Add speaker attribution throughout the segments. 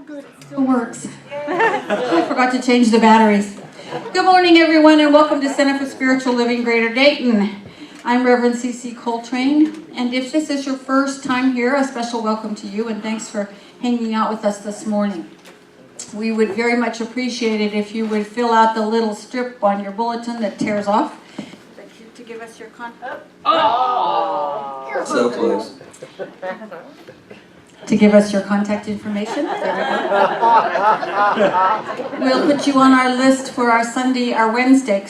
Speaker 1: good, it still works. I forgot to change the batteries. Good morning, everyone, and welcome to Center for Spiritual Living, Greater Dayton. I'm Reverend C.C. Coltrane, and if this is your first time here, a special welcome to you, and thanks for hanging out with us this morning. We would very much appreciate it if you would fill out the little strip on your bulletin that tears off to give us your contact.
Speaker 2: Oh! So close.
Speaker 1: To give us your contact information. We'll put you on our list for our Wednesday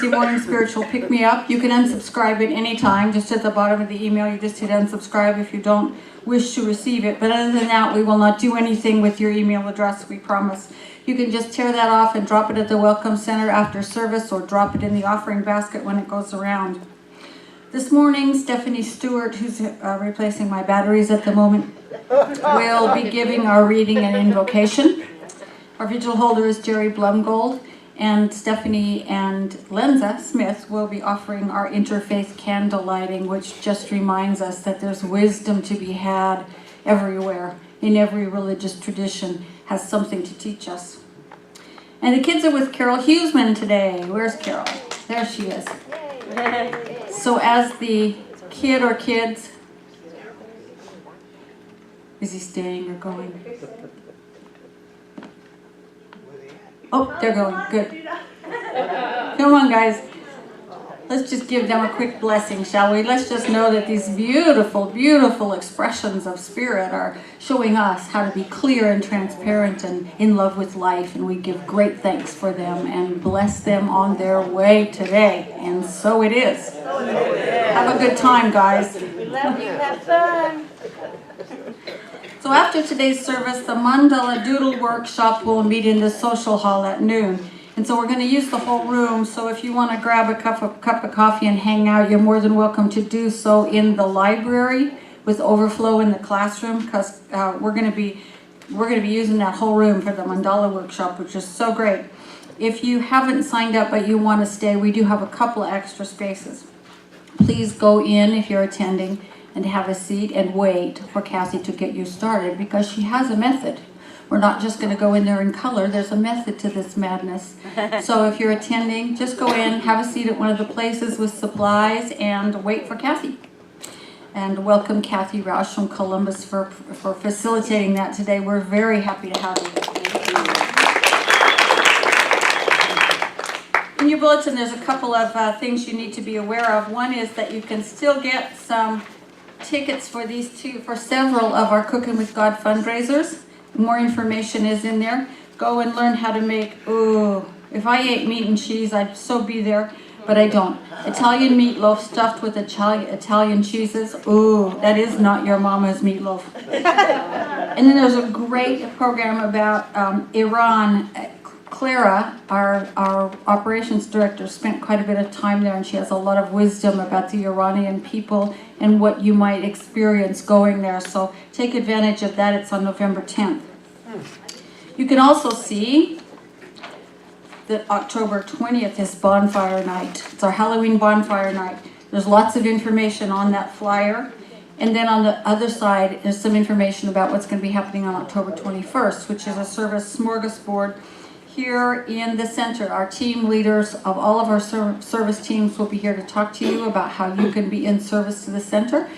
Speaker 1: morning spiritual pick-me-up. You can unsubscribe at any time. Just at the bottom of the email, you just hit unsubscribe if you don't wish to receive it. But other than that, we will not do anything with your email address, we promise. You can just tear that off and drop it at the Welcome Center after service, or drop it in the offering basket when it goes around. This morning, Stephanie Stewart, who's replacing my batteries at the moment, will be giving our reading and invocation. Our vigil holder is Jerry Blumgold, and Stephanie and Lenza Smith will be offering our interfaith candle lighting, which just reminds us that there's wisdom to be had everywhere. In every religious tradition has something to teach us. And the kids are with Carol Hughesman today. Where's Carol? There she is. So as the kid or kids, is he staying or going? Oh, they're going. Good. Come on, guys. Let's just give them a quick blessing, shall we? Let's just know that these beautiful, beautiful expressions of spirit are showing us how to be clear and transparent and in love with life. And we give great thanks for them and bless them on their way today. And so it is. Have a good time, guys.
Speaker 3: We love you. Have fun.
Speaker 1: So after today's service, the Mandala Doodle Workshop will meet in the social hall at noon. And so we're going to use the whole room. So if you want to grab a cup of coffee and hang out, you're more than welcome to do so in the library with overflow in the classroom, because we're going to be using that whole room for the Mandala Workshop, which is so great. If you haven't signed up but you want to stay, we do have a couple of extra spaces. Please go in if you're attending and have a seat and wait for Kathy to get you started, because she has a method. We're not just going to go in there in color. There's a method to this madness. So if you're attending, just go in, have a seat at one of the places with supplies, and wait for Kathy. And welcome Kathy Roush from Columbus for facilitating that today. We're very happy to have you. In your bulletin, there's a couple of things you need to be aware of. One is that you can still get some tickets for several of our Cooking with God fundraisers. More information is in there. Go and learn how to make, if I ate meat and cheese, I'd so be there, but I don't. Italian meatloaf stuffed with Italian cheeses. That is not your mama's meatloaf. And then there's a great program about Iran. Clara, our operations director, spent quite a bit of time there, and she has a lot of wisdom about the Iranian people and what you might experience going there. So take advantage of that. It's on November 10th. You can also see that October 20th is bonfire night. It's our Halloween bonfire night. There's lots of information on that flyer. And then on the other side, there's some information about what's going to be happening on October 21st, which is a service smorgasbord here in the center. Our team leaders of all of our service teams will be here to talk to you about how you can be in service to the center,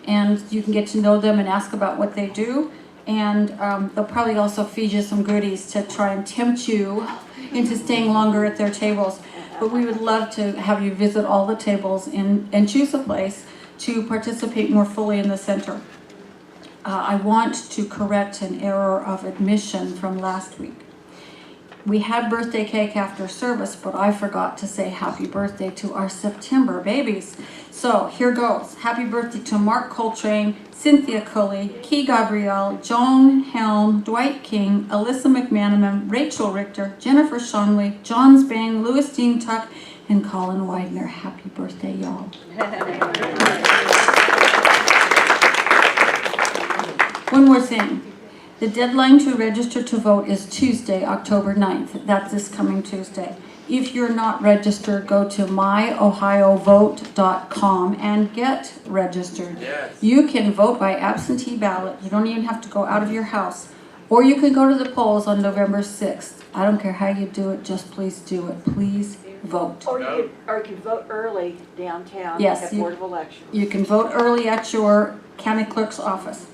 Speaker 1: and you can get to know them and ask about what they do. And they'll probably also feed you some goodies to try and tempt you into staying longer at their tables. But we would love to have you visit all the tables and choose a place to participate more fully in the center. I want to correct an error of admission from last week. We had birthday cake after service, but I forgot to say happy birthday to our September babies. So here goes. Happy birthday to Mark Coltrane, Cynthia Cully, Key Gabrielle, Joan Helm, Dwight King, Alyssa McManaman, Rachel Richter, Jennifer Shonley, John Spang, Louis Dean Tuck, and Colin Widener. Happy birthday, y'all. One more thing. The deadline to register to vote is Tuesday, October 9th. That's this coming Tuesday. If you're not registered, go to myohiovote.com and get registered. Yes. You can vote by absentee ballot. You don't even have to go out of your house. Or you can go to the polls on November 6th. I don't care how you do it, just please do it. Please vote.
Speaker 3: Or you can vote early downtown
Speaker 1: Yes,
Speaker 3: at Board of Elections.
Speaker 1: You can vote early at your county clerk's office.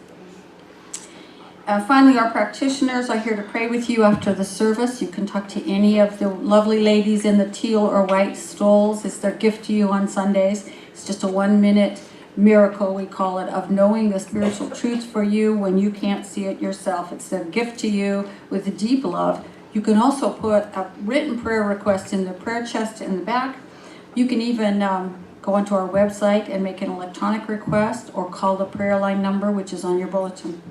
Speaker 1: Finally, our practitioners are here to pray with you after the service. You can talk to any of the lovely ladies in the teal or white stoles. It's their gift to you on Sundays. It's just a 1-minute miracle, we call it, of knowing the spiritual truth for you when you can't see it yourself. It's their gift to you with deep love. You can also put a written prayer request in the prayer chest in the back. You can even go onto our website and make an electronic request or call the prayer line number, which is on your bulletin.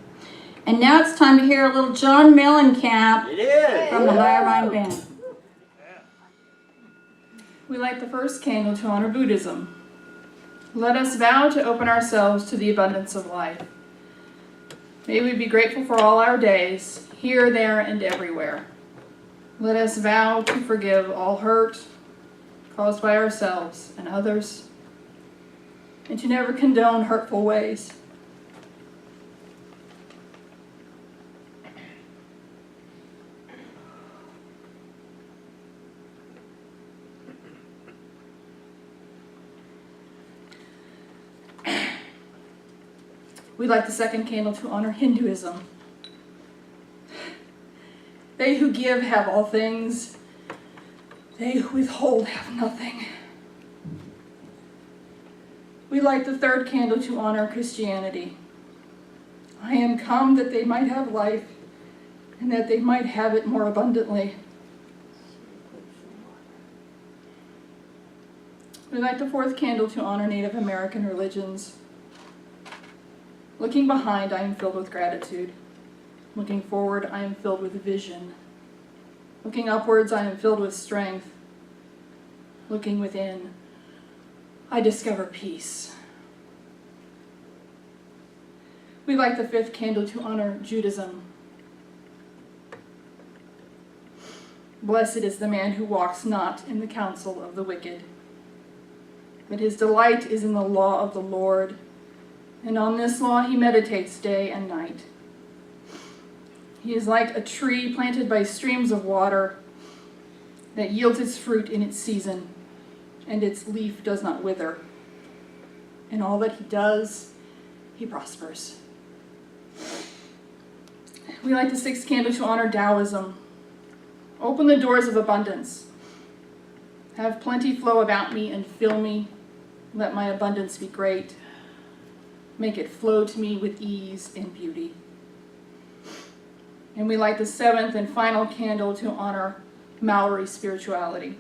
Speaker 1: And now it's time to hear a little John Mellencamp from the Higher Mind Band.
Speaker 4: We light the first candle to honor Buddhism. Let us vow to open ourselves to the abundance of life. May we be grateful for all our days, here, there, and everywhere. Let us vow to forgive all hurt caused by ourselves and others, and to never condone hurtful ways. We light the second candle to honor Hinduism. They who give have all things. They who withhold have nothing. We light the third candle to honor Christianity. I am come that they might have life, and that they might have it more abundantly. We light the fourth candle to honor Native American religions. Looking behind, I am filled with gratitude. Looking forward, I am filled with vision. Looking upwards, I am filled with strength. Looking within, I discover peace. We light the fifth candle to honor Judaism. Blessed is the man who walks not in the counsel of the wicked, but his delight is in the law of the Lord, and on this law he meditates day and night. He is like a tree planted by streams of water that yields its fruit in its season, and its leaf does not wither. In all that he does, he prospers. We light the sixth candle to honor Taoism. Open the doors of abundance. Have plenty flow about me and fill me. Let my abundance be great. Make it flow to me with ease and beauty. And we light the seventh and final candle to honor Maori spirituality.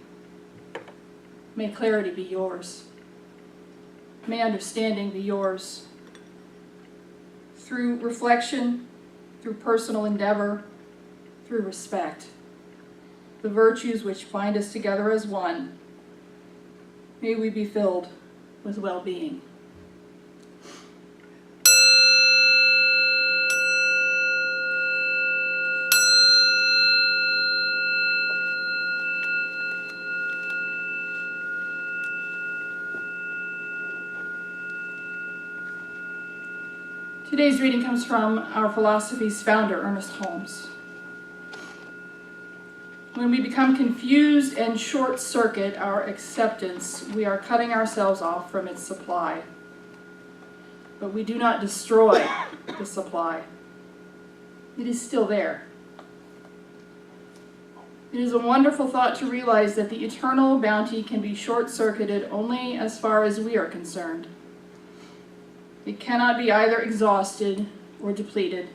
Speaker 4: May clarity be yours. May understanding be yours. Through reflection, through personal endeavor, through respect, the virtues which bind us together as one, may we be filled with well-being. Today's reading comes from our philosophy's founder, Ernest Holmes. When we become confused and short-circuit our acceptance, we are cutting ourselves off from its supply. But we do not destroy the supply. It is still there. It is a wonderful thought to realize that the eternal bounty can be short-circuited only as far as we are concerned. It cannot be either exhausted or depleted.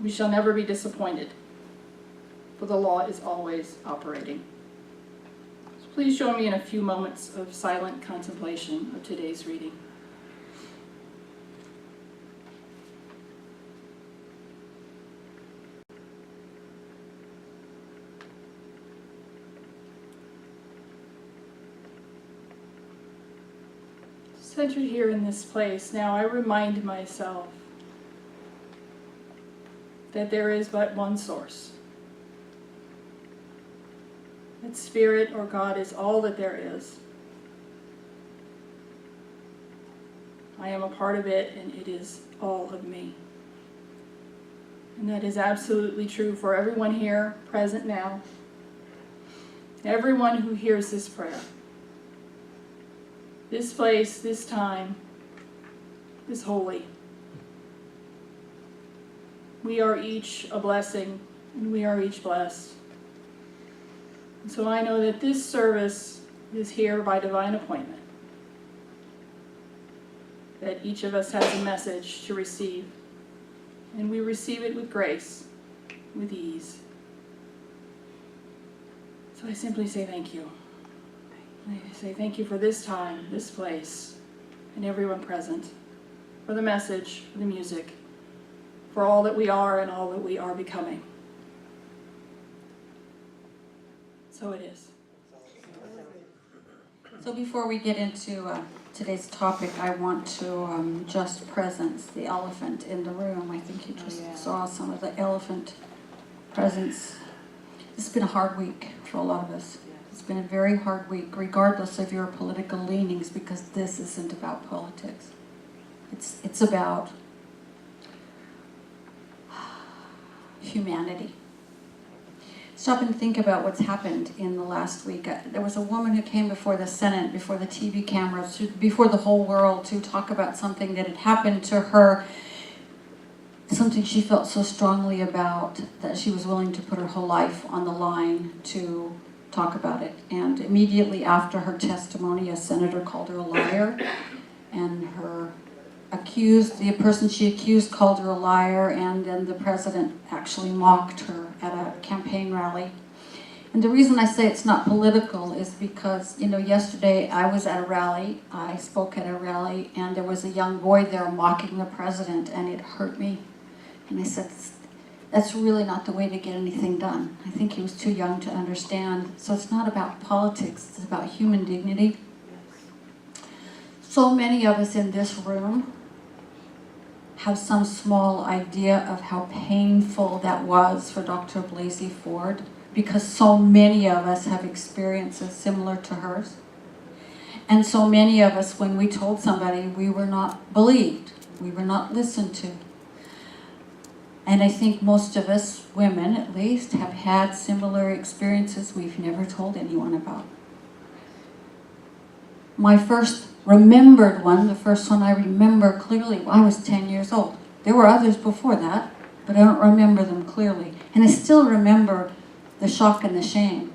Speaker 4: We shall never be disappointed, for the law is always operating. So please join me in a few moments of silent contemplation of today's reading. Centered here in this place, now I remind myself that there is but one source. That Spirit or God is all that there is. I am a part of it, and it is all of me. And that is absolutely true for everyone here present now. Everyone who hears this prayer. This place, this time, is holy. We are each a blessing, and we are each blessed. And so I know that this service is here by divine appointment. That each of us has a message to receive. And we receive it with grace, with ease. So I simply say thank you. I say thank you for this time, this place, and everyone present, for the message, for the music, for all that we are and all that we are becoming. So it is.
Speaker 1: So before we get into today's topic, I want to just presence the elephant in the room. I think you just saw some of the elephant presence. It's been a hard week for a lot of us. It's been a very hard week, regardless of your political leanings, because this isn't about politics. It's about humanity. Stop and think about what's happened in the last week. There was a woman who came before the Senate, before the TV cameras, before the whole world to talk about something that had happened to her, something she felt so strongly about that she was willing to put her whole life on the line to talk about it. And immediately after her testimony, a senator called her a liar, and the person she accused called her a liar, and then the president actually mocked her at a campaign rally. And the reason I say it's not political is because, yesterday I was at a rally, I spoke at a rally, and there was a young boy there mocking the president, and it hurt me. And I said, that's really not the way to get anything done. I think he was too young to understand. So it's not about politics, it's about human dignity. So many of us in this room have some small idea of how painful that was for Dr. Blasey Ford, because so many of us have experiences similar to hers. And so many of us, when we told somebody, we were not believed, we were not listened to. And I think most of us, women at least, have had similar experiences we've never told anyone about. My first remembered one, the first one I remember clearly, I was 10 years old. There were others before that, but I don't remember them clearly. And I still remember the shock and the shame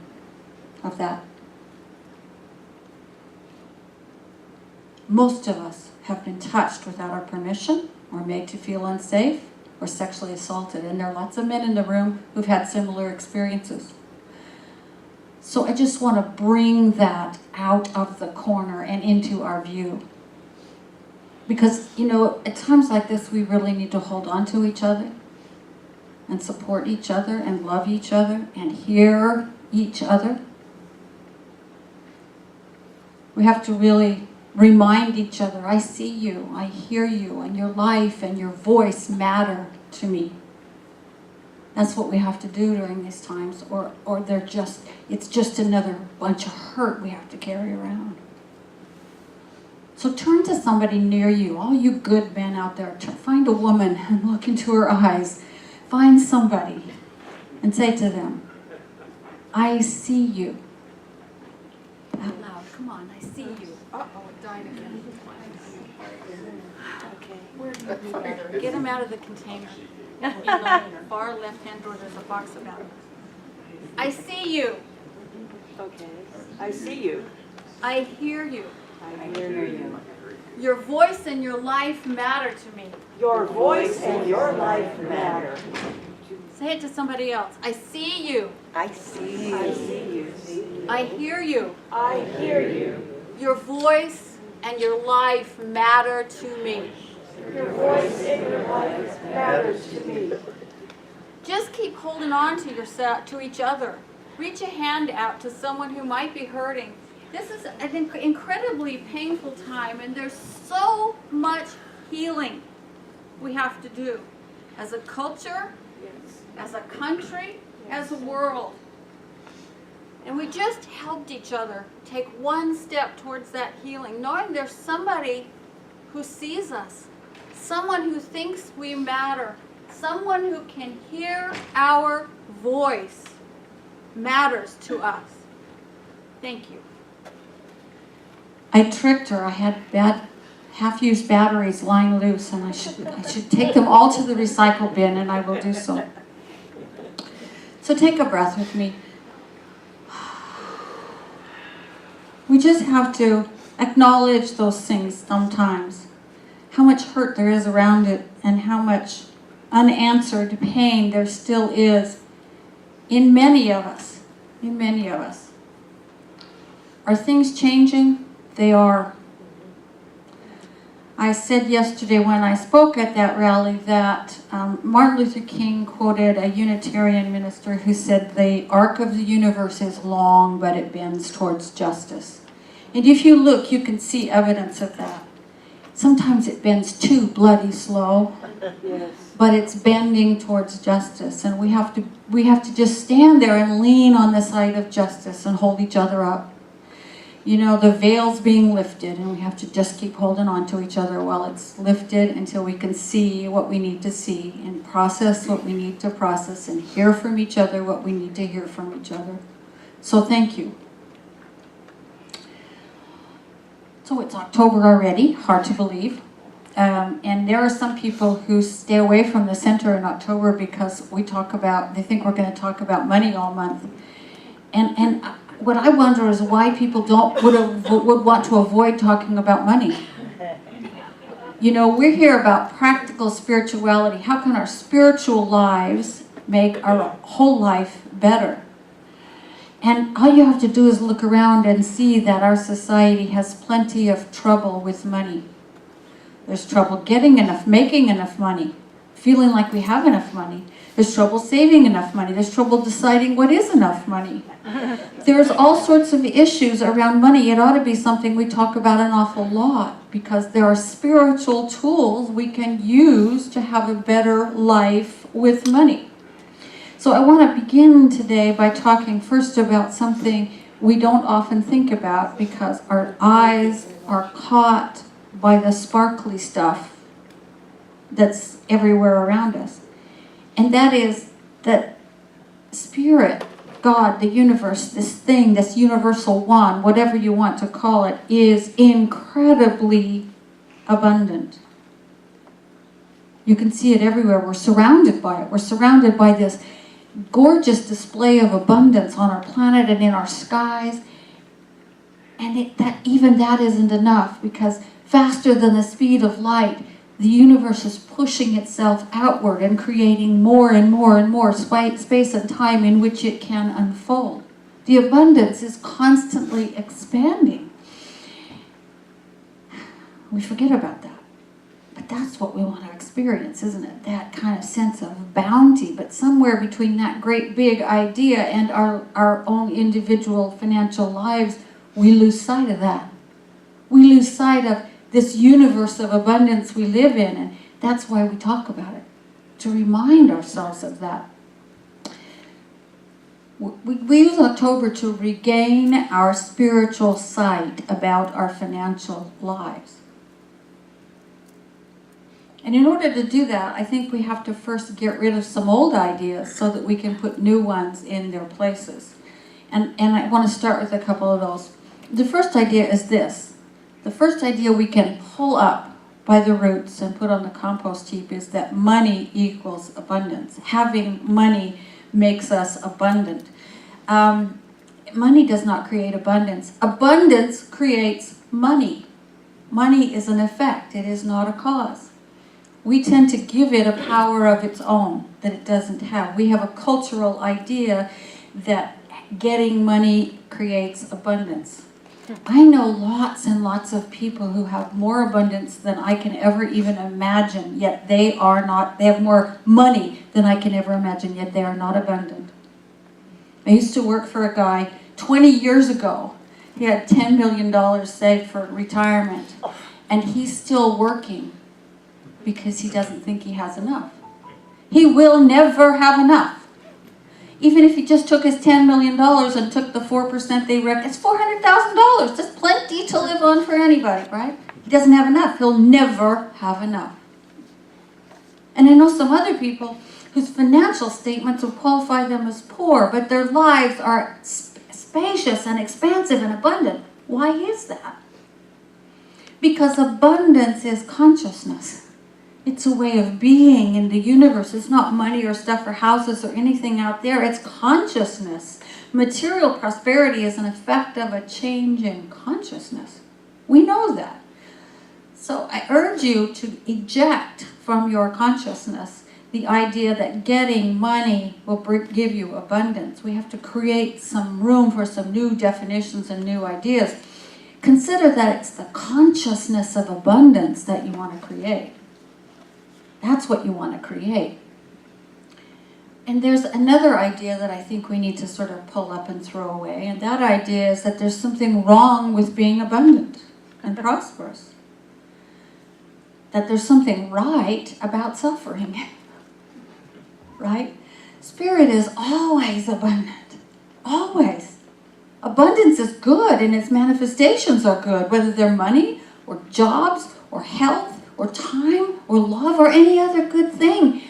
Speaker 1: of that. Most of us have been touched without our permission, or made to feel unsafe, or sexually assaulted. And there are lots of men in the room who've had similar experiences. So I just want to bring that out of the corner and into our view. Because, at times like this, we really need to hold on to each other and support each other and love each other and hear each other. We have to really remind each other, I see you, I hear you, and your life and your voice matter to me. That's what we have to do during these times, or it's just another bunch of hurt we have to carry around. So turn to somebody near you, all you good men out there, find a woman and look into her eyes. Find somebody and say to them, I see you. Out loud, come on, I see you. Uh-oh, it died again. Okay. Get them out of the container. In the far left-hand drawer, there's a box about it. I see you.
Speaker 3: Okay. I see you.
Speaker 1: I hear you.
Speaker 3: I hear you.
Speaker 1: Your voice and your life matter to me.
Speaker 3: Your voice and your life matter.
Speaker 1: Say it to somebody else. I see you.
Speaker 3: I see you. I see you.
Speaker 1: I hear you.
Speaker 3: I hear you.
Speaker 1: Your voice and your life matter to me.
Speaker 3: Your voice and your life matters to me.
Speaker 1: Just keep holding on to yourself, to each other. Reach a hand out to someone who might be hurting. This is an incredibly painful time, and there's so much healing we have to do as a culture, as a country, as a world. And we just helped each other take one step towards that healing, knowing there's somebody who sees us, someone who thinks we matter,
Speaker 5: Someone who can hear our voice matters to us. Thank you.
Speaker 1: I tricked her. I had bad half-used batteries lying loose, and I should take them all to the recycle bin, and I will do so. So take a breath with me. We just have to acknowledge those things sometimes. How much hurt there is around it, and how much unanswered pain there still is in many of us. In many of us. Are things changing? They are. I said yesterday when I spoke at that rally that Martin Luther King quoted a Unitarian minister who said the arc of the universe is long, but it bends towards justice. And if you look, you can see evidence of that. Sometimes it bends too bloody slow, but it's bending towards justice. And we have to just stand there and lean on the side of justice and hold each other up. You know, the veil's being lifted, and we have to just keep holding on to each other while it's lifted until we can see what we need to see and process what we need to process and hear from each other what we need to hear from each other. So thank you. So it's October already, hard to believe. And there are some people who stay away from the center in October because they think we're going to talk about money all month. And what I wonder is why people would want to avoid talking about money. You know, we're here about practical spirituality. How can our spiritual lives make our whole life better? And all you have to do is look around and see that our society has plenty of trouble with money. There's trouble getting enough, making enough money, feeling like we have enough money. There's trouble saving enough money. There's trouble deciding what is enough money. There's all sorts of issues around money. It ought to be something we talk about an awful lot because there are spiritual tools we can use to have a better life with money. So I want to begin today by talking first about something we don't often think about because our eyes are caught by the sparkly stuff that's everywhere around us. And that is that Spirit, God, the universe, this thing, this universal one, whatever you want to call it, is incredibly abundant. You can see it everywhere. We're surrounded by it. We're surrounded by this gorgeous display of abundance on our planet and in our skies. And even that isn't enough because faster than the speed of light, the universe is pushing itself outward and creating more and more and more space and time in which it can unfold. The abundance is constantly expanding. We forget about that. But that's what we want to experience, isn't it? That kind of sense of bounty. But somewhere between that great big idea and our own individual financial lives, we lose sight of that. We lose sight of this universe of abundance we live in, and that's why we talk about it, to remind ourselves of that. We use October to regain our spiritual sight about our financial lives. And in order to do that, I think we have to first get rid of some old ideas so that we can put new ones in their places. And I want to start with a couple of those. The first idea is this. The first idea we can pull up by the roots and put on the compost heap is that money equals abundance. Having money makes us abundant. Money does not create abundance. Abundance creates money. Money is an effect. It is not a cause. We tend to give it a power of its own that it doesn't have. We have a cultural idea that getting money creates abundance. I know lots and lots of people who have more abundance than I can ever even imagine, yet they have more money than I can ever imagine, yet they are not abundant. I used to work for a guy 20 years ago. He had $10 million saved for retirement, and he's still working because he doesn't think he has enough. He will never have enough. Even if he just took his $10 million and took the 4% they reckon, it's $400,000. That's plenty to live on for anybody, right? He doesn't have enough. He'll never have enough. And I know some other people whose financial statements will qualify them as poor, but their lives are spacious and expansive and abundant. Why is that? Because abundance is consciousness. It's a way of being in the universe. It's not money or stuff or houses or anything out there. It's consciousness. Material prosperity is an effect of a change in consciousness. We know that. So I urge you to eject from your consciousness the idea that getting money will give you abundance. We have to create some room for some new definitions and new ideas. Consider that it's the consciousness of abundance that you want to create. That's what you want to create. And there's another idea that I think we need to sort of pull up and throw away, and that idea is that there's something wrong with being abundant and prosperous. That there's something right about suffering. Right? Spirit is always abundant. Always. Abundance is good and its manifestations are good, whether they're money or jobs or health or time or love or any other good thing.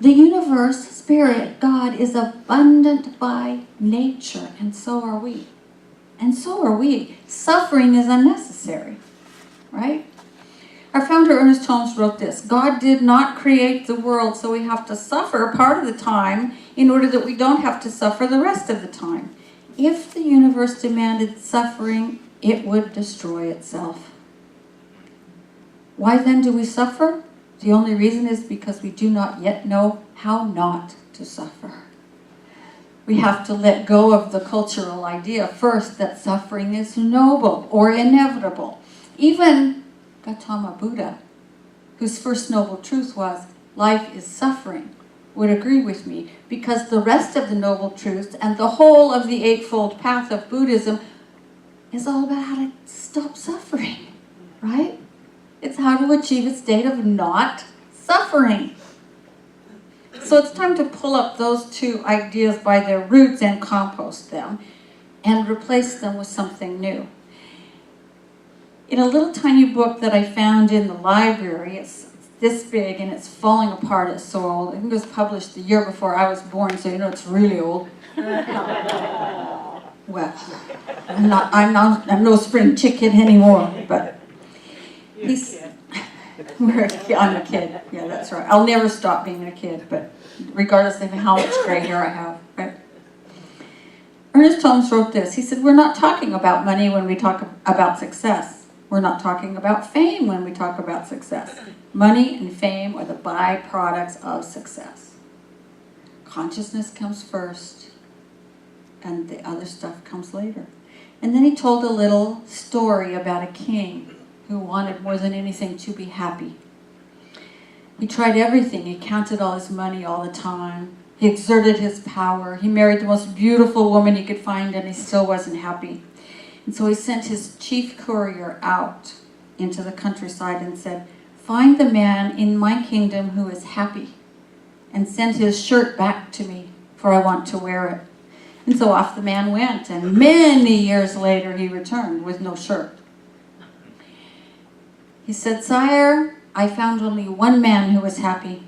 Speaker 1: The universe, Spirit, God is abundant by nature, and so are we. And so are we. Suffering is unnecessary, right? Our founder, Ernest Holmes, wrote this: God did not create the world so we have to suffer part of the time in order that we don't have to suffer the rest of the time. If the universe demanded suffering, it would destroy itself. Why then do we suffer? The only reason is because we do not yet know how not to suffer. We have to let go of the cultural idea first that suffering is noble or inevitable. Even Gautama Buddha, whose first noble truth was, life is suffering, would agree with me, because the rest of the noble truths and the whole of the Eightfold Path of Buddhism is all about how to stop suffering, right? It's how to achieve a state of not suffering. So it's time to pull up those two ideas by their roots and compost them and replace them with something new. In a little tiny book that I found in the library, it's this big and it's falling apart, it's so old. I think it was published the year before I was born, so you know it's really old. Well, I'm no spring chicken anymore, but I'm a kid. Yeah, that's right. I'll never stop being a kid, but regardless of how much gray hair I have, right? Ernest Holmes wrote this. He said, we're not talking about money when we talk about success. We're not talking about fame when we talk about success. Money and fame are the byproducts of success. Consciousness comes first, and the other stuff comes later. And then he told a little story about a king who wanted more than anything to be happy. He tried everything. He counted all his money all the time. He exerted his power. He married the most beautiful woman he could find, and he still wasn't happy. And so he sent his chief courier out into the countryside and said, find the man in my kingdom who is happy, and send his shirt back to me, for I want to wear it. And so off the man went, and many years later he returned with no shirt. He said, sire, I found only one man who was happy.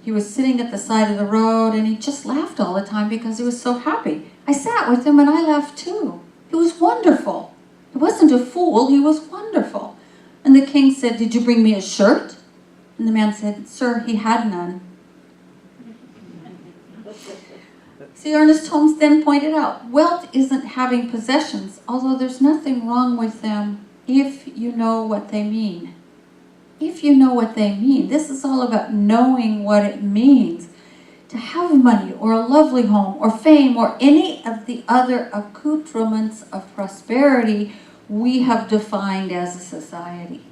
Speaker 1: He was sitting at the side of the road, and he just laughed all the time because he was so happy. I sat with him and I laughed too. He was wonderful. He wasn't a fool, he was wonderful. And the king said, did you bring me a shirt? And the man said, sir, he had none. See, Ernest Holmes then pointed out, wealth isn't having possessions, although there's nothing wrong with them if you know what they mean. If you know what they mean. This is all about knowing what it means to have money or a lovely home or fame or any of the other accoutrements of prosperity we have defined as a society.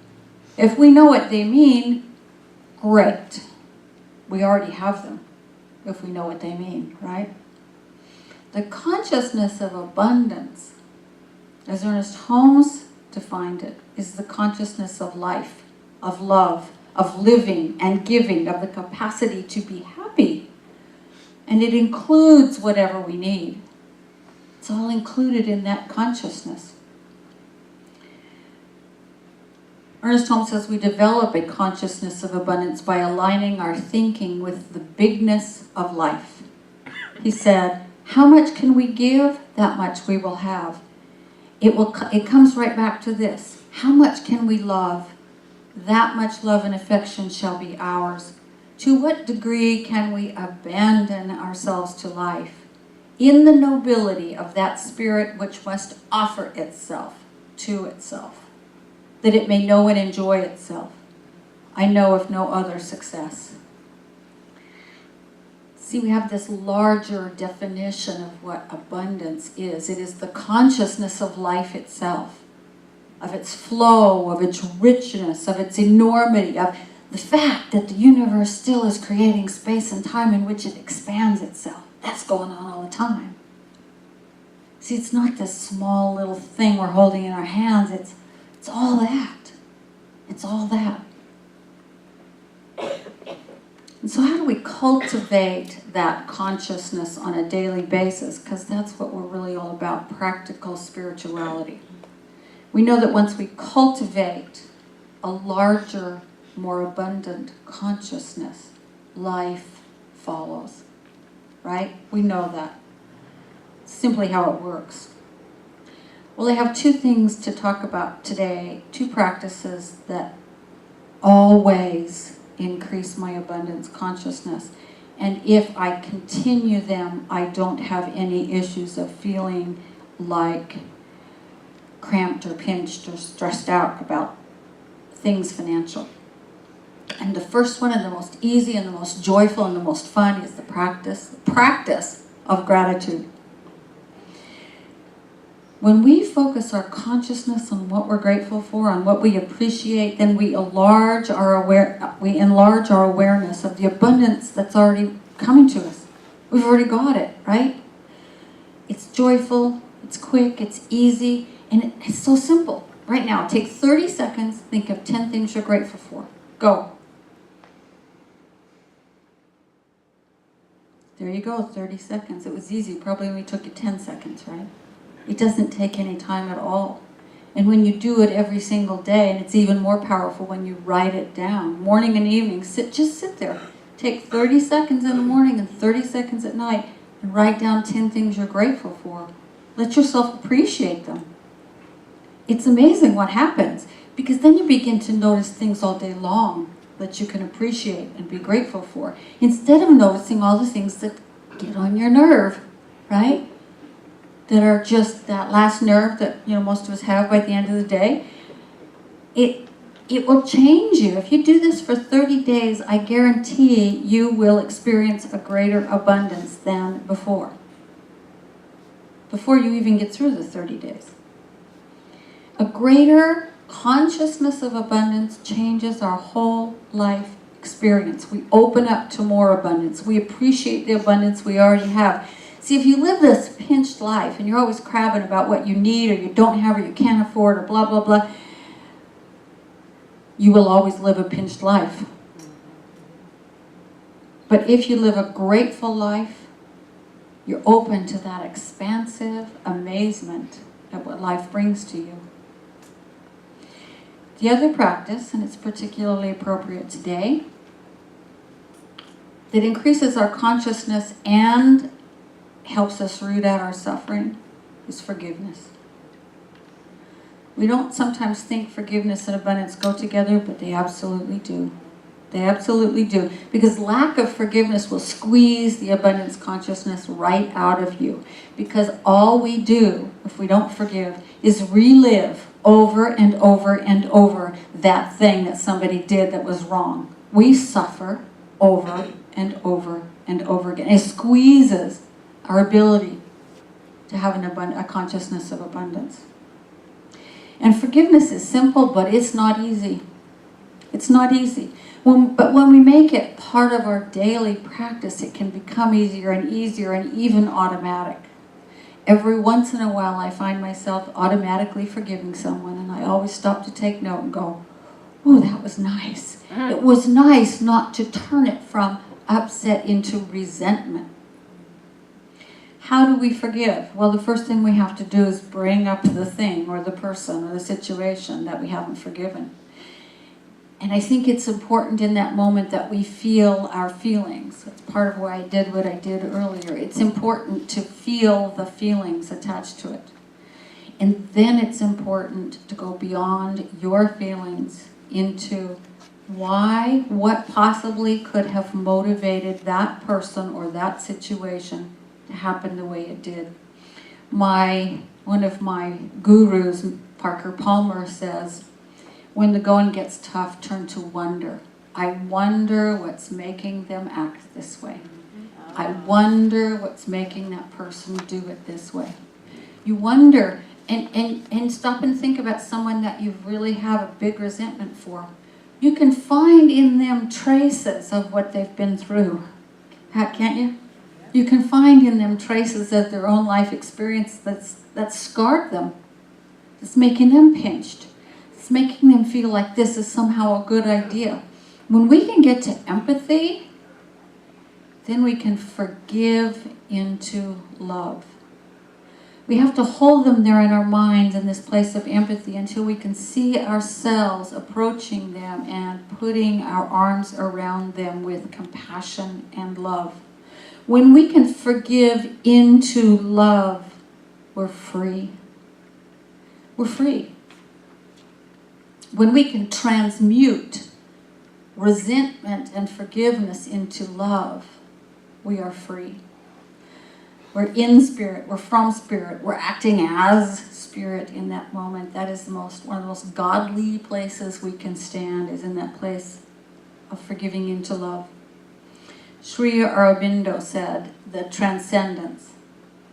Speaker 1: If we know what they mean, great. We already have them if we know what they mean, right? The consciousness of abundance, as Ernest Holmes defined it, is the consciousness of life, of love, of living and giving, of the capacity to be happy. And it includes whatever we need. It's all included in that consciousness. Ernest Holmes says we develop a consciousness of abundance by aligning our thinking with the bigness of life. He said, how much can we give? That much we will have. It comes right back to this. How much can we love? That much love and affection shall be ours. To what degree can we abandon ourselves to life in the nobility of that spirit which must offer itself to itself, that it may know and enjoy itself? I know of no other success. See, we have this larger definition of what abundance is. It is the consciousness of life itself, of its flow, of its richness, of its enormity, of the fact that the universe still is creating space and time in which it expands itself. That's going on all the time. See, it's not this small little thing we're holding in our hands. It's all that. It's all that. And so how do we cultivate that consciousness on a daily basis? Because that's what we're really all about, practical spirituality. We know that once we cultivate a larger, more abundant consciousness, life follows, right? We know that. It's simply how it works. Well, I have two things to talk about today, two practices that always increase my abundance consciousness. And if I continue them, I don't have any issues of feeling like cramped or pinched or stressed out about things financial. And the first one, and the most easy and the most joyful and the most fun, is the practice of gratitude. When we focus our consciousness on what we're grateful for, on what we appreciate, then we enlarge our awareness of the abundance that's already coming to us. We've already got it, right? It's joyful, it's quick, it's easy, and it's so simple. Right now, take 30 seconds, think of 10 things you're grateful for. Go. There you go, 30 seconds. It was easy. Probably only took you 10 seconds, right? It doesn't take any time at all. And when you do it every single day, and it's even more powerful when you write it down, morning and evening, just sit there. Take 30 seconds in the morning and 30 seconds at night and write down 10 things you're grateful for. Let yourself appreciate them. It's amazing what happens, because then you begin to notice things all day long that you can appreciate and be grateful for, instead of noticing all the things that get on your nerve, right? That are just that last nerve that most of us have by the end of the day. It will change you. If you do this for 30 days, I guarantee you will experience a greater abundance than before you even get through the 30 days. A greater consciousness of abundance changes our whole life experience. We open up to more abundance. We appreciate the abundance we already have. See, if you live this pinched life and you're always crabbing about what you need or you don't have or you can't afford or blah, blah, blah, you will always live a pinched life. But if you live a grateful life, you're open to that expansive amazement at what life brings to you. The other practice, and it's particularly appropriate today, that increases our consciousness and helps us root out our suffering, is forgiveness. We don't sometimes think forgiveness and abundance go together, but they absolutely do. They absolutely do. Because lack of forgiveness will squeeze the abundance consciousness right out of you. Because all we do, if we don't forgive, is relive over and over and over that thing that somebody did that was wrong. We suffer over and over and over again. It squeezes our ability to have a consciousness of abundance. And forgiveness is simple, but it's not easy. It's not easy. But when we make it part of our daily practice, it can become easier and easier and even automatic. Every once in a while, I find myself automatically forgiving someone, and I always stop to take note and go, oh, that was nice. It was nice not to turn it from upset into resentment. How do we forgive? Well, the first thing we have to do is bring up the thing or the person or the situation that we haven't forgiven. And I think it's important in that moment that we feel our feelings. That's part of why I did what I did earlier. It's important to feel the feelings attached to it. And then it's important to go beyond your feelings into why, what possibly could have motivated that person or that situation to happen the way it did. One of my gurus, Parker Palmer, says, when the going gets tough, turn to wonder. I wonder what's making them act this way. I wonder what's making that person do it this way. You wonder, and stop and think about someone that you really have a big resentment for. You can find in them traces of what they've been through, can't you? You can find in them traces of their own life experience that's scarred them. It's making them pinched. It's making them feel like this is somehow a good idea. When we can get to empathy, then we can forgive into love. We have to hold them there in our minds in this place of empathy until we can see ourselves approaching them and putting our arms around them with compassion and love. When we can forgive into love, we're free. We're free. When we can transmute resentment and forgiveness into love, we are free. We're in spirit, we're from spirit, we're acting as spirit in that moment. That is one of the most godly places we can stand, is in that place of forgiving into love. Sri Aurobindo said, the transcendence,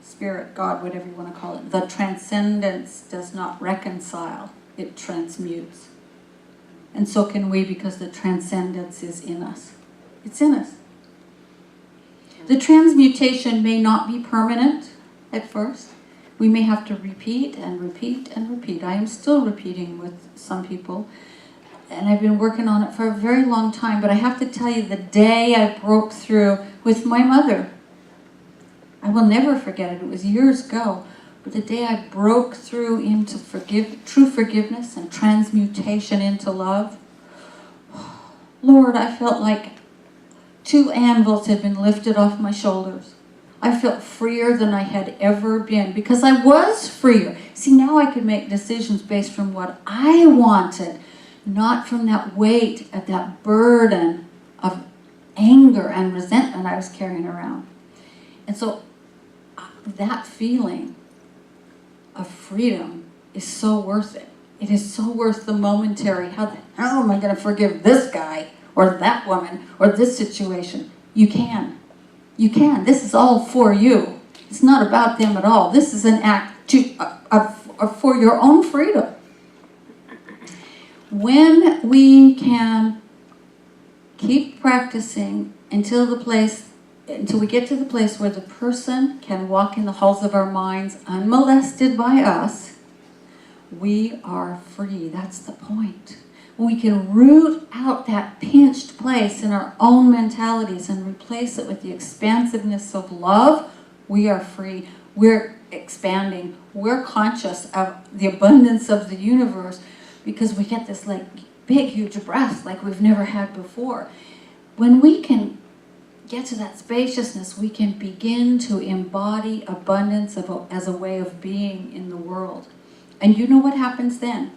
Speaker 1: spirit, God, whatever you want to call it, the transcendence does not reconcile, it transmutes. And so can we, because the transcendence is in us. It's in us. The transmutation may not be permanent at first. We may have to repeat and repeat and repeat. I am still repeating with some people, and I've been working on it for a very long time, but I have to tell you, the day I broke through with my mother, I will never forget it. It was years ago, but the day I broke through into true forgiveness and transmutation into love, Lord, I felt like 2 anvils had been lifted off my shoulders. I felt freer than I had ever been, because I was freer. See, now I could make decisions based from what I wanted, not from that weight of that burden of anger and resentment I was carrying around. And so that feeling of freedom is so worth it. It is so worth the momentary, how the hell am I going to forgive this guy or that woman or this situation? You can. You can. This is all for you. It's not about them at all. This is an act for your own freedom. When we can keep practicing until we get to the place where the person can walk in the halls of our minds unmolested by us, we are free. That's the point. When we can root out that pinched place in our own mentalities and replace it with the expansiveness of love, we are free. We're expanding. We're conscious of the abundance of the universe, because we get this like big, huge breath like we've never had before. When we can get to that spaciousness, we can begin to embody abundance as a way of being in the world. And you know what happens then?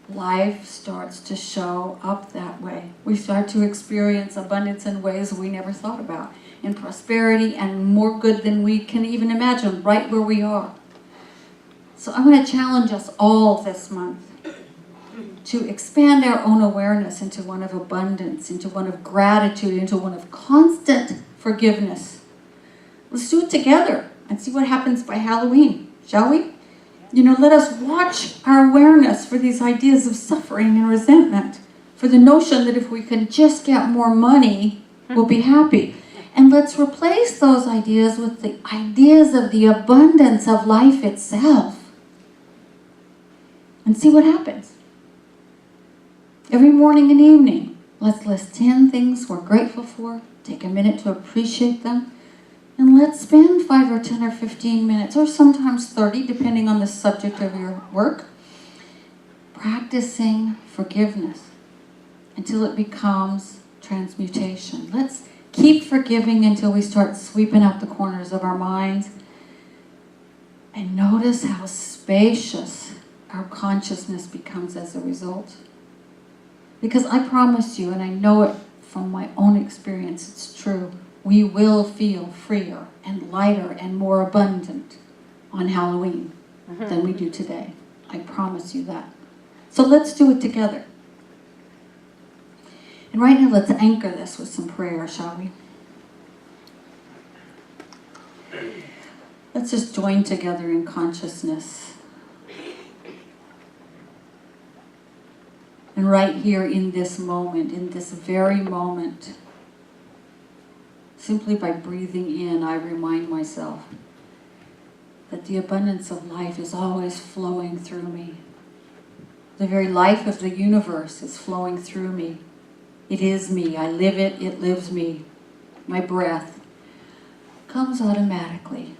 Speaker 1: Life starts to show up that way. We start to experience abundance in ways we never thought about, in prosperity and more good than we can even imagine, right where we are. So I'm going to challenge us all this month to expand our own awareness into one of abundance, into one of gratitude, into one of constant forgiveness. Let's do it together and see what happens by Halloween, shall we? Let us watch our awareness for these ideas of suffering and resentment, for the notion that if we can just get more money, we'll be happy. And let's replace those ideas with the ideas of the abundance of life itself. And see what happens. Every morning and evening, let's list 10 things we're grateful for. Take a minute to appreciate them. And let's spend 5 or 10 or 15 minutes, or sometimes 30, depending on the subject of your work, practicing forgiveness until it becomes transmutation. Let's keep forgiving until we start sweeping out the corners of our minds. And notice how spacious our consciousness becomes as a result. Because I promise you, and I know it from my own experience, it's true, we will feel freer and lighter and more abundant on Halloween than we do today. I promise you that. So let's do it together. And right now, let's anchor this with some prayer, shall we? Let's just join together in consciousness. And right here in this moment, in this very moment, simply by breathing in, I remind myself that the abundance of life is always flowing through me. The very life of the universe is flowing through me. It is me. I live it. It lives me. My breath comes automatically.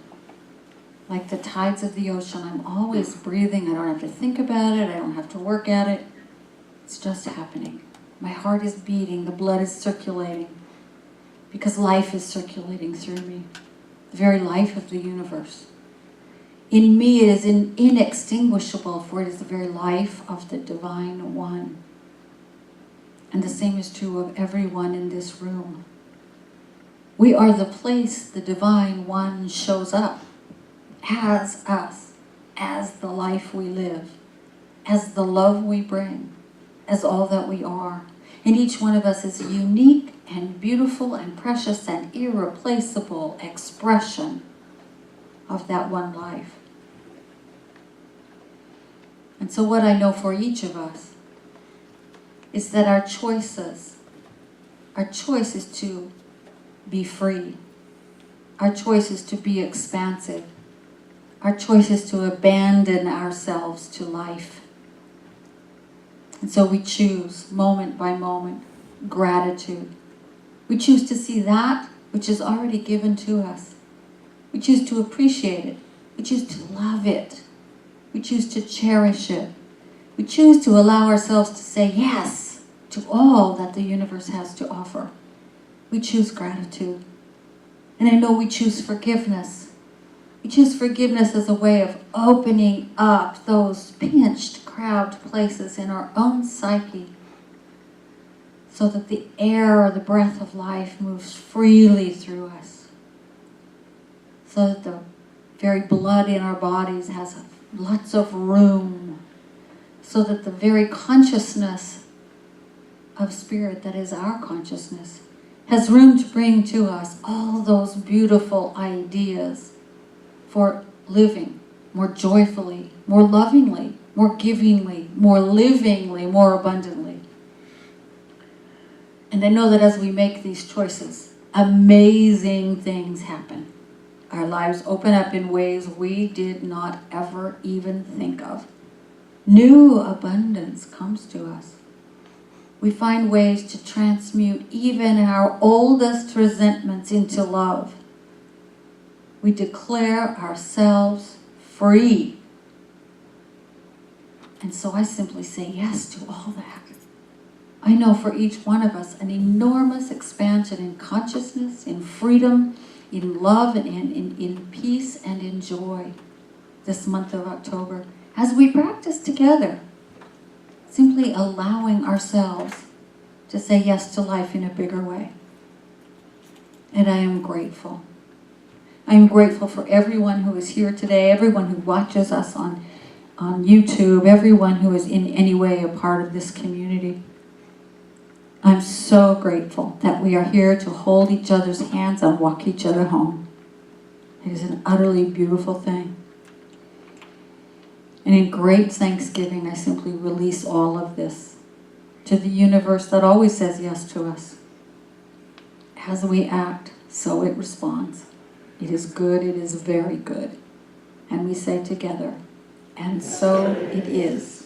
Speaker 1: Like the tides of the ocean, I'm always breathing. I don't have to think about it. I don't have to work at it. It's just happening. My heart is beating. The blood is circulating. Because life is circulating through me. The very life of the universe. In me it is inextinguishable, for it is the very life of the Divine One. And the same is true of everyone in this room. We are the place the Divine One shows up as us, as the life we live, as the love we bring, as all that we are. And each one of us is a unique and beautiful and precious and irreplaceable expression of that one life. And so what I know for each of us is that our choice is to be free. Our choice is to be expansive. Our choice is to abandon ourselves to life. And so we choose, moment by moment, gratitude. We choose to see that which is already given to us. We choose to appreciate it. We choose to love it. We choose to cherish it. We choose to allow ourselves to say yes to all that the universe has to offer. We choose gratitude. And I know we choose forgiveness. We choose forgiveness as a way of opening up those pinched, crabbed places in our own psyche so that the air or the breath of life moves freely through us. So that the very blood in our bodies has lots of room. So that the very consciousness of spirit that is our consciousness has room to bring to us all those beautiful ideas for living more joyfully, more lovingly, more givingly, more livingly, more abundantly. And I know that as we make these choices, amazing things happen. Our lives open up in ways we did not ever even think of. New abundance comes to us. We find ways to transmute even our oldest resentments into love. We declare ourselves free. And so I simply say yes to all that. I know for each one of us an enormous expansion in consciousness, in freedom, in love, and in peace and in joy this month of October as we practice together, simply allowing ourselves to say yes to life in a bigger way. And I am grateful. I am grateful for everyone who is here today, everyone who watches us on YouTube, everyone who is in any way a part of this community. I'm so grateful that we are here to hold each other's hands and walk each other home. It is an utterly beautiful thing. And in great thanksgiving, I simply release all of this to the universe that always says yes to us. As we act, so it responds. It is good, it is very good. And we say together, and so it is.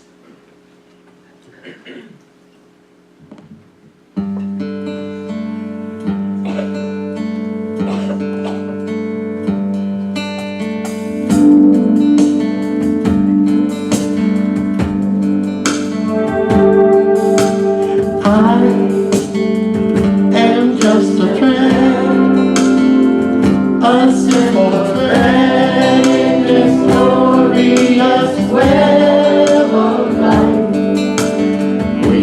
Speaker 6: am just a thread, a simple thread in this glorious web of life. We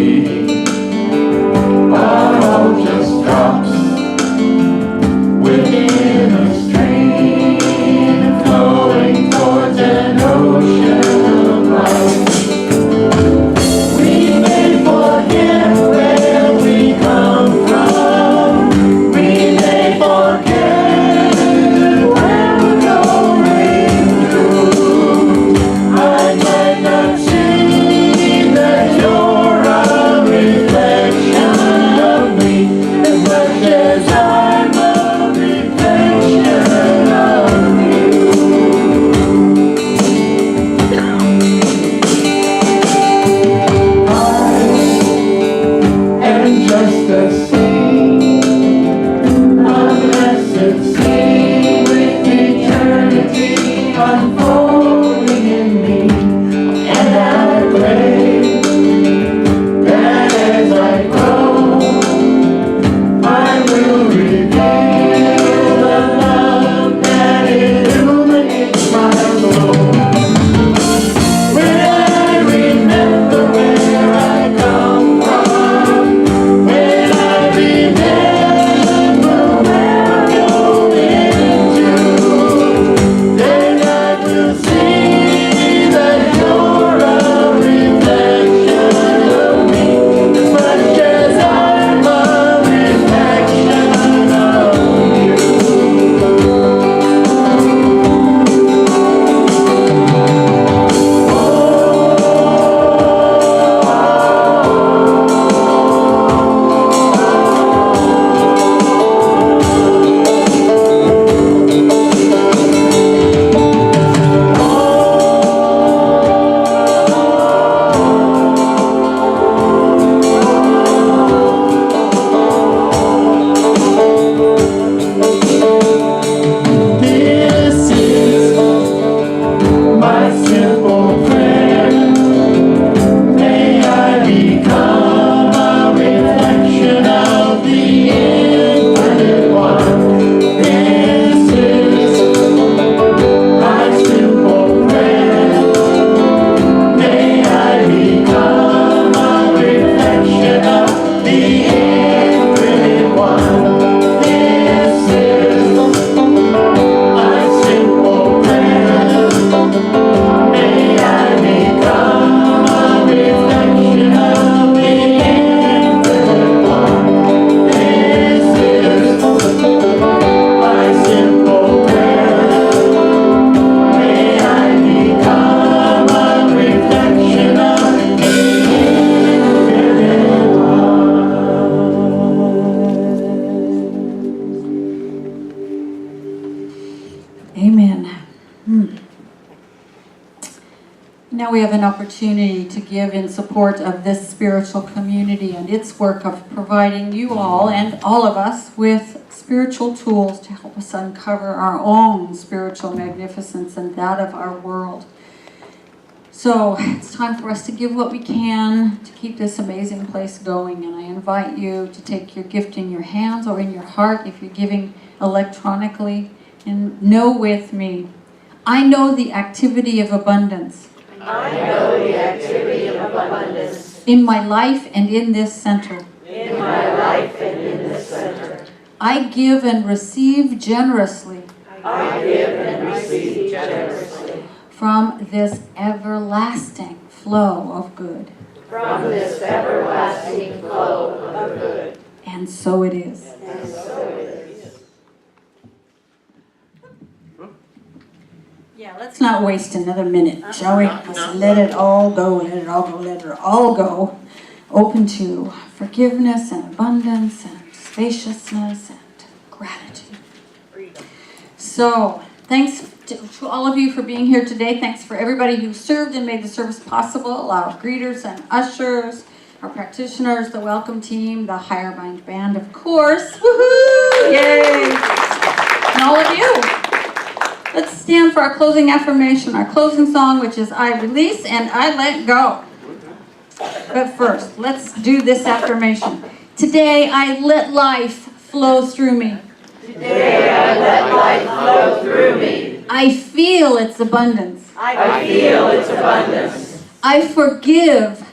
Speaker 6: are all just drops within a stream flowing towards an ocean of life. We may forget where we come from. We may forget where we're going to. I might not see that you're a reflection of me as much as I'm a reflection of you. And just a seed, a blessed seed with eternity unfolding in me. And I pray that as I grow, I will reveal the love that illuminates my soul. When I remember where I come from, when I remember where I'm going to, then I will see that you're a reflection of me as much as I'm a reflection of you. This is my simple prayer. May I become a reflection of the Infinite One. This is my simple prayer. May I become a reflection of the Infinite One. This is my simple prayer. May I become a reflection of the Infinite One. This is my simple prayer. May I become a reflection of the Infinite
Speaker 1: Amen. Now we have an opportunity to give in support of this spiritual community and its work of providing you all and all of us with spiritual tools to help us uncover our own spiritual magnificence and that of our world. So it's time for us to give what we can to keep this amazing place going. And I invite you to take your gift in your hands or in your heart if you're giving electronically. And know with me, I know the activity of abundance.
Speaker 3: I know the activity of abundance
Speaker 1: In my life and in this center.
Speaker 3: in my life and in this center.
Speaker 1: I give and receive generously
Speaker 3: I give and receive generously
Speaker 1: from this everlasting flow of good.
Speaker 3: from this everlasting flow of good.
Speaker 1: And so it is.
Speaker 3: And so it is.
Speaker 1: Yeah, let's not waste another minute, shall we? Let's let it all go, let it all go, let it all go. Open to forgiveness and abundance and spaciousness and gratitude. So, thanks to all of you for being here today. Thanks for everybody who served and made the service possible. Our greeters and ushers, our practitioners, the welcome team, the Higher Mind Band, of course. Woohoo! Yay! And all of you. Let's stand for our closing affirmation, our closing song, which is I release and I let go. But first, let's do this affirmation. Today I let life flow through me.
Speaker 3: Today I let life flow through me.
Speaker 1: I feel its abundance.
Speaker 3: I feel its abundance.
Speaker 1: I forgive,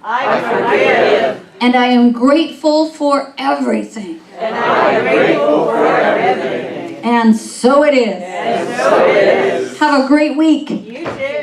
Speaker 3: I forgive.
Speaker 1: and I am grateful for everything.
Speaker 3: And I am grateful for everything.
Speaker 1: And so it is.
Speaker 3: And so it is.
Speaker 1: Have a great week.
Speaker 3: You too.